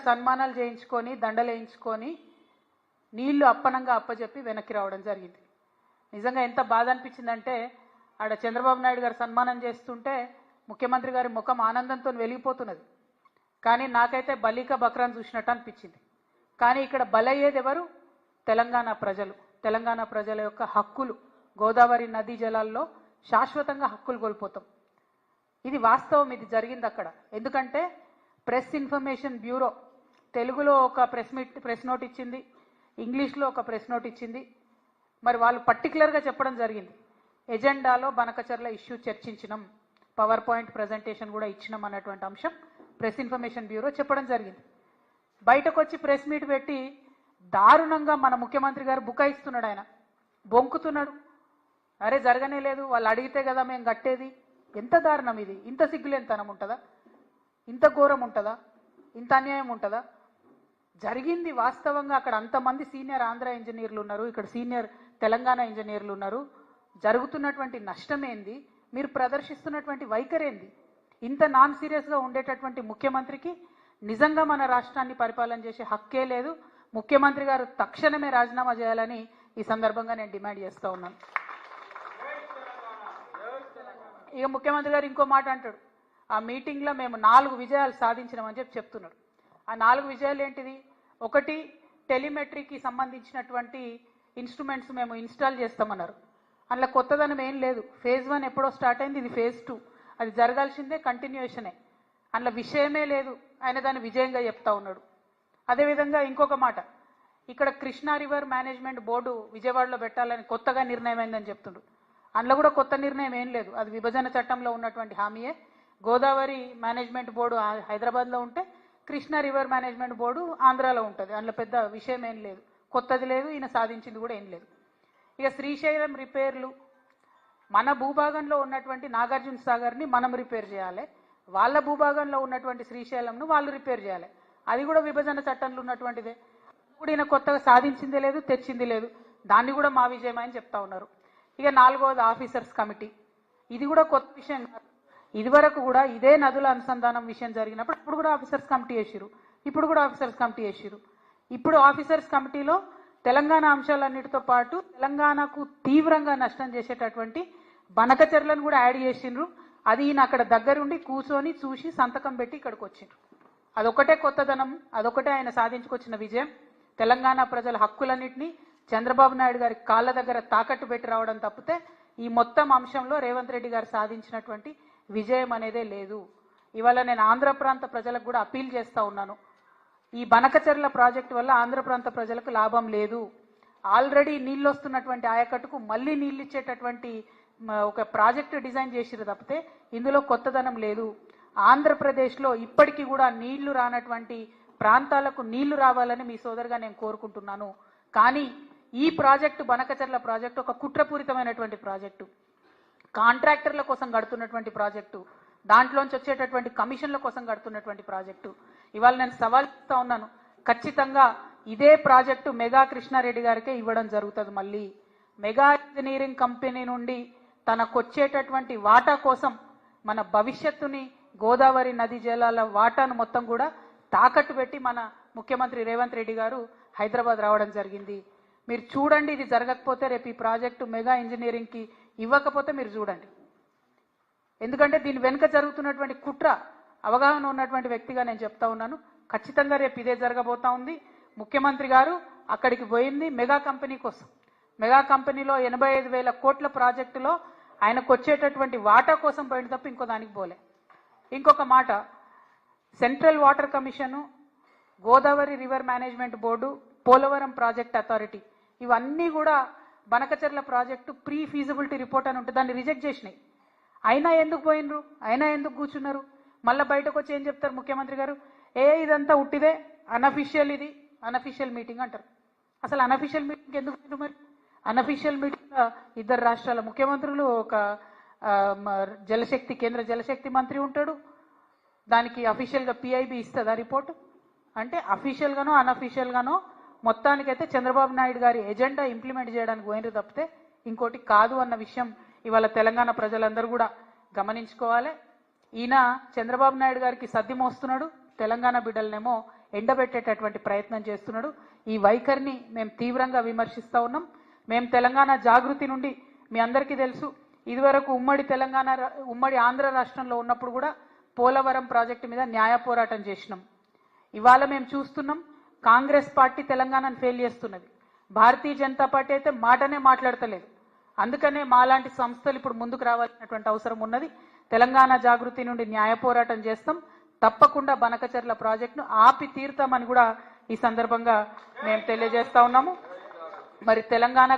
సన్మానాలు చేయించుకొని దండలు వేయించుకొని నీళ్లు అప్పనంగా అప్పచెప్పి వెనక్కి రావడం జరిగింది. నిజంగా ఎంత బాధ అనిపించిందంటే ఆడ చంద్రబాబు నాయుడు గారు సన్మానం చేస్తుంటే ముఖ్యమంత్రి గారి ముఖం ఆనందంతో వెలిగిపోతున్నది. కానీ నాకైతే బలిక బక్రాన్ చూసినట్టు అనిపించింది. కానీ ఇక్కడ బలయ్యేది ఎవరు? తెలంగాణ ప్రజలు. తెలంగాణ ప్రజల యొక్క హక్కులు, గోదావరి నదీ జలాల్లో శాశ్వతంగా హక్కులు కోల్పోతాం. ఇది వాస్తవం, ఇది జరిగింది అక్కడ. ఎందుకంటే ప్రెస్ ఇన్ఫర్మేషన్ బ్యూరో తెలుగులో ఒక ప్రెస్ నోట్ ఇచ్చింది, ఇంగ్లీష్లో ఒక ప్రెస్ నోట్ ఇచ్చింది. మరి వాళ్ళు పర్టికులర్గా చెప్పడం జరిగింది, ఎజెండాలో బనకచర్ల ఇష్యూ చర్చించినాం, పవర్ పాయింట్ ప్రజెంటేషన్ కూడా ఇచ్చినాం అన్నటువంటి అంశం ప్రెస్ ఇన్ఫర్మేషన్ బ్యూరో చెప్పడం జరిగింది. బయటకు వచ్చి ప్రెస్ మీట్ పెట్టి దారుణంగా మన ముఖ్యమంత్రి గారు బుకాయిస్తున్నాడు, ఆయన బొంకుతున్నాడు. అరే జరగనే లేదు, వాళ్ళు అడిగితే కదా మేము కట్టేది. ఎంత దారుణం ఇది! ఇంత సిగ్గులేనితనం ఉంటుందా? ఇంత ఘోరం ఉంటుందా? ఇంత అన్యాయం ఉంటుందా? జరిగింది వాస్తవంగా. అక్కడ అంతమంది సీనియర్ ఆంధ్ర ఇంజనీర్లు ఉన్నారు, ఇక్కడ సీనియర్ తెలంగాణ ఇంజనీర్లు ఉన్నారు. జరుగుతున్నటువంటి నష్టమేంది, మీరు ప్రదర్శిస్తున్నటువంటి వైఖరేంది? ఇంత నాన్ సీరియస్గా ఉండేటటువంటి ముఖ్యమంత్రికి నిజంగా మన రాష్ట్రాన్ని పరిపాలన చేసే హక్కే లేదు. ముఖ్యమంత్రి గారు తక్షణమే రాజీనామా చేయాలని ఈ సందర్భంగా నేను డిమాండ్ చేస్తూ ఉన్నాను. ఇక ముఖ్యమంత్రి గారు ఇంకో మాట అంటాడు, ఆ మీటింగ్లో మేము 4 విజయాలు సాధించినామని చెప్తున్నాడు. ఆ 4 విజయాలు ఏంటిది? ఒకటి, టెలిమెట్రీకి సంబంధించినటువంటి ఇన్స్ట్రుమెంట్స్ మేము ఇన్స్టాల్ చేస్తామన్నారు. అందులో కొత్తదనం ఏం లేదు. ఫేజ్ 1 ఎప్పుడో స్టార్ట్ అయింది, ఇది ఫేజ్ 2. అది జరగాల్సిందే, కంటిన్యూషనే. అందులో విషయమే లేదు, ఆయన దాన్ని విజయంగా చెప్తా ఉన్నాడు. అదేవిధంగా ఇంకొక మాట, ఇక్కడ కృష్ణా రివర్ మేనేజ్మెంట్ బోర్డు విజయవాడలో పెట్టాలని కొత్తగా నిర్ణయం అయిందని చెప్తుండ్రు. అందులో కూడా కొత్త నిర్ణయం ఏం లేదు, అది విభజన చట్టంలో ఉన్నటువంటి హామీయే. గోదావరి మేనేజ్మెంట్ బోర్డు హైదరాబాద్లో ఉంటే కృష్ణా రివర్ మేనేజ్మెంట్ బోర్డు ఆంధ్రాలో ఉంటుంది. అందులో పెద్ద విషయం ఏం లేదు, కొత్తది లేదు, ఈయన సాధించింది కూడా ఏం లేదు. ఇక శ్రీశైలం రిపేర్లు, మన భూభాగంలో ఉన్నటువంటి నాగార్జున సాగర్ని మనం రిపేర్ చేయాలి, వాళ్ళ భూభాగంలో ఉన్నటువంటి శ్రీశైలంను వాళ్ళు రిపేర్ చేయాలి. అది కూడా విభజన చట్టంలో ఉన్నటువంటిదే. ఇప్పుడు ఈయన కొత్తగా సాధించిందే లేదు, తెచ్చింది లేదు. దాన్ని కూడా మా విజయమని చెప్తా ఉన్నారు. ఇక 4వది ఆఫీసర్స్ కమిటీ. ఇది కూడా కొత్త విషయం కాదు. ఇదివరకు కూడా ఇదే నదుల అనుసంధానం విషయం జరిగినప్పుడు ఇప్పుడు కూడా ఆఫీసర్స్ కమిటీ వేసిరు, ఇప్పుడు కూడా ఆఫీసర్స్ కమిటీ వేసిరు. ఇప్పుడు ఆఫీసర్స్ కమిటీలో తెలంగాణ అంశాలన్నిటితో పాటు తెలంగాణకు తీవ్రంగా నష్టం చేసేటటువంటి బనకచెర్లను కూడా యాడ్ చేసిండ్రు. అది ఈయన అక్కడ దగ్గరుండి కూర్చొని చూసి సంతకం పెట్టి ఇక్కడికి వచ్చిండ్రు. అదొకటే కొత్తదనం, అదొకటే ఆయన సాధించుకొచ్చిన విజయం. తెలంగాణ ప్రజల హక్కులన్నింటినీ చంద్రబాబు నాయుడు గారి కాళ్ళ దగ్గర తాకట్టు పెట్టి రావడం తప్పితే ఈ మొత్తం అంశంలో రేవంత్ రెడ్డి గారు సాధించినటువంటి విజయం అనేదే లేదు. ఇవాళ నేను ఆంధ్ర ప్రాంత ప్రజలకు కూడా అపీల్ చేస్తూ ఉన్నాను, ఈ బనకచెర్ల ప్రాజెక్టు వల్ల ఆంధ్ర ప్రాంత ప్రజలకు లాభం లేదు. ఆల్రెడీ నీళ్ళు వస్తున్నటువంటి ఆయకట్టుకు మళ్ళీ నీళ్ళు ఇచ్చేటటువంటి ఒక ప్రాజెక్టు డిజైన్ చేసిరు తప్పితే ఇందులో కొత్తదనం లేదు. ఆంధ్రప్రదేశ్లో ఇప్పటికీ కూడా నీళ్లు రానటువంటి ప్రాంతాలకు నీళ్లు రావాలని మీ సోదరుగా నేను కోరుకుంటున్నాను. కానీ ఈ ప్రాజెక్టు, బనకచెర్ల ప్రాజెక్టు ఒక కుట్రపూరితమైనటువంటి ప్రాజెక్టు, కాంట్రాక్టర్ల కోసం కడుతున్నటువంటి ప్రాజెక్టు, దాంట్లోంచి వచ్చేటటువంటి కమిషన్ల కోసం కడుతున్నటువంటి ప్రాజెక్టు. ఇవాళ నేను సవాల్ చేస్తా ఉన్నాను, ఖచ్చితంగా ఇదే ప్రాజెక్టు మెగా కృష్ణారెడ్డి గారికే ఇవ్వడం జరుగుతుంది. మళ్ళీ మెగా ఇంజనీరింగ్ కంపెనీ నుండి తనకొచ్చేటటువంటి వాటా కోసం మన భవిష్యత్తుని, గోదావరి నది జలాల వాటాను మొత్తం కూడా తాకట్టు పెట్టి మన ముఖ్యమంత్రి రేవంత్ రెడ్డి గారు హైదరాబాద్ రావడం జరిగింది. మీరు చూడండి, ఇది జరగకపోతే రేపు ఈ ప్రాజెక్టు మెగా ఇంజనీరింగ్కి ఇవ్వకపోతే మీరు చూడండి. ఎందుకంటే దీని వెనుక జరుగుతున్నటువంటి కుట్ర అవగాహన ఉన్నటువంటి వ్యక్తిగా నేను చెప్తా ఉన్నాను. ఖచ్చితంగా రేపు ఇదే జరగబోతా ఉంది. ముఖ్యమంత్రి గారు అక్కడికి పోయింది మెగా కంపెనీ కోసం. మెగా కంపెనీలో 85,000 కోట్ల ప్రాజెక్టులో ఆయనకు వచ్చేటటువంటి వాటా కోసం పోయిన తప్ప ఇంకో దానికి పోలే. ఇంకొక మాట, central water commission, Godavari river management board, Polavaram project authority, ఇవన్నీ కూడా Banakacherla project pre feasibility report అని ఉంటుంది, దాన్ని రిజెక్ట్ చేసినాయి. అయినా ఎందుకు పోయినరు, అయినా ఎందుకు కూర్చున్నారు? మళ్ళీ బయటకు వచ్చి ఏం చెప్తారు ముఖ్యమంత్రి గారు? ఇదంతా ఉట్టిదే, అనఫిషియల్, ఇది అనఫిషియల్ మీటింగ్ అంటారు. అసలు అనఫిషియల్ మీటింగ్ ఎందుకు పోయినారు? మరి అనఫిషియల్ మీటింగ్ 2 రాష్ట్రాల ముఖ్యమంత్రులు, ఒక జలశక్తి, కేంద్ర జలశక్తి మంత్రి ఉంటాడు, దానికి అఫీషియల్గా పిఐబి ఇస్తుందా రిపోర్టు? అంటే అఫీషియల్గానో అనఫీషియల్గానో మొత్తానికైతే చంద్రబాబు నాయుడు గారి ఎజెండా ఇంప్లిమెంట్ చేయడానికి పోయినరు తప్పితే ఇంకోటి కాదు అన్న విషయం ఇవాళ తెలంగాణ ప్రజలందరూ కూడా గమనించుకోవాలి. ఈయన చంద్రబాబు నాయుడు గారికి సర్ది మోస్తున్నాడు, తెలంగాణ బిడ్డలనేమో ఎండబెట్టేటటువంటి ప్రయత్నం చేస్తున్నాడు. ఈ వైఖరిని మేము తీవ్రంగా విమర్శిస్తూ ఉన్నాం. మేము తెలంగాణ జాగృతి నుండి మీ అందరికీ తెలుసు, ఇదివరకు ఉమ్మడి ఆంధ్ర రాష్ట్రంలో ఉన్నప్పుడు కూడా పోలవరం ప్రాజెక్టు మీద న్యాయ పోరాటం చేసినాం. ఇవాళ మేము చూస్తున్నాం కాంగ్రెస్ పార్టీ తెలంగాణను ఫెయిల్ చేస్తున్నది. భారతీయ జనతా పార్టీ అయితే మాటనే మాట్లాడతలేదు. అందుకనే మాలాంటి సంస్థలు ఇప్పుడు ముందుకు రావాల్సినటువంటి అవసరం ఉన్నది. తెలంగాణ జాగృతి నుండి న్యాయ పోరాటం చేస్తాం. తప్పకుండా బనకచెర్ల ప్రాజెక్టును ఆపి తీరుతామని కూడా ఈ సందర్భంగా మేము తెలియజేస్తా ఉన్నాము. మరి తెలంగాణ